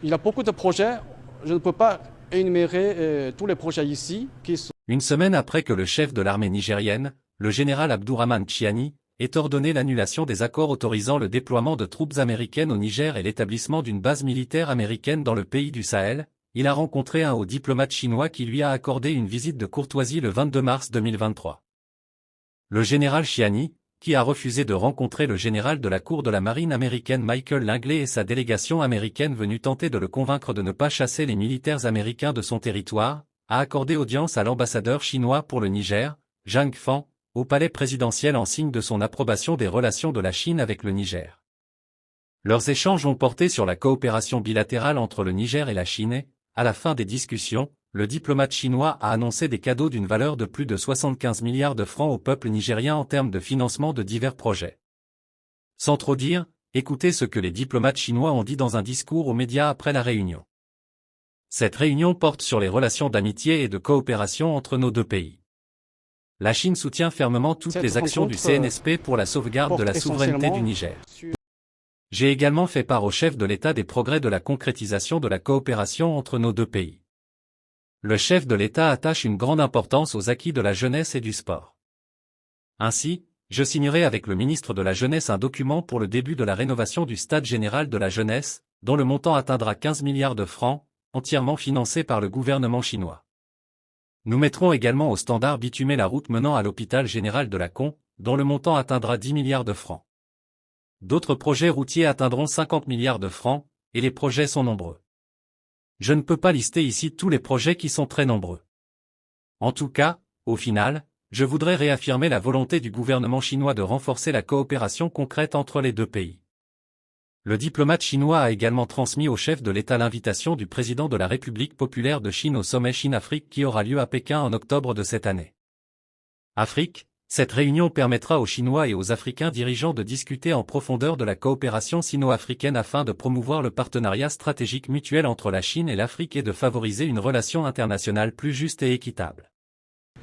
Il y a beaucoup de projets, je ne peux pas énumérer tous les projets ici qui sont... Une semaine après que le chef de l'armée nigérienne, le général Abdourahmane Chiani, ait ordonné l'annulation des accords autorisant le déploiement de troupes américaines au Niger et l'établissement d'une base militaire américaine dans le pays du Sahel, il a rencontré un haut diplomate chinois qui lui a accordé une visite de courtoisie le 22 mars 2023. Le général Chiani, qui a refusé de rencontrer le général de la Cour de la Marine américaine Michael Langley et sa délégation américaine venue tenter de le convaincre de ne pas chasser les militaires américains de son territoire, a accordé audience à l'ambassadeur chinois pour le Niger, Zhang Fan, au palais présidentiel en signe de son approbation des relations de la Chine avec le Niger. Leurs échanges ont porté sur la coopération bilatérale entre le Niger et la Chine et, à la fin des discussions, le diplomate chinois a annoncé des cadeaux d'une valeur de plus de 75 milliards de francs au peuple nigérien en termes de financement de divers projets. Sans trop dire, écoutez ce que les diplomates chinois ont dit dans un discours aux médias après la réunion. Cette réunion porte sur les relations d'amitié et de coopération entre nos deux pays. La Chine soutient fermement toutes les actions du CNSP pour la sauvegarde de la souveraineté du Niger. J'ai également fait part au chef de l'État des progrès de la concrétisation de la coopération entre nos deux pays. Le chef de l'État attache une grande importance aux acquis de la jeunesse et du sport. Ainsi, je signerai avec le ministre de la Jeunesse un document pour le début de la rénovation du Stade général de la jeunesse, dont le montant atteindra 15 milliards de francs, entièrement financé par le gouvernement chinois. Nous mettrons également au standard bitumé la route menant à l'hôpital général de Laon, dont le montant atteindra 10 milliards de francs. D'autres projets routiers atteindront 50 milliards de francs, et les projets sont nombreux. Je ne peux pas lister ici tous les projets qui sont très nombreux. En tout cas, au final, je voudrais réaffirmer la volonté du gouvernement chinois de renforcer la coopération concrète entre les deux pays. Le diplomate chinois a également transmis au chef de l'État l'invitation du président de la République populaire de Chine au sommet Chine-Afrique qui aura lieu à Pékin en octobre de cette année. Afrique, cette réunion permettra aux Chinois et aux Africains dirigeants de discuter en profondeur de la coopération sino-africaine afin de promouvoir le partenariat stratégique mutuel entre la Chine et l'Afrique et de favoriser une relation internationale plus juste et équitable.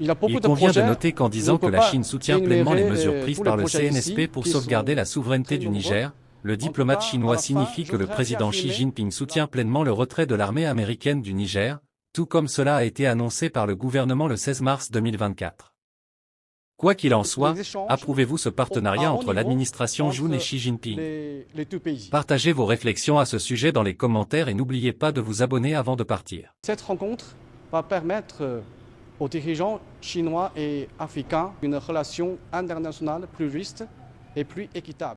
Il convient de noter qu'en disant que la Chine soutient pleinement les mesures prises par le CNSP pour sauvegarder la souveraineté du Niger, le diplomate chinois signifie que le président Xi Jinping soutient pleinement le retrait de l'armée américaine du Niger, tout comme cela a été annoncé par le gouvernement le 16 mars 2024. Quoi qu'il en soit, approuvez-vous ce partenariat entre l'administration Jun et Xi Jinping? Partagez vos réflexions à ce sujet dans les commentaires et n'oubliez pas de vous abonner avant de partir. Cette rencontre va permettre aux dirigeants chinois et africains une relation internationale plus juste et plus équitable.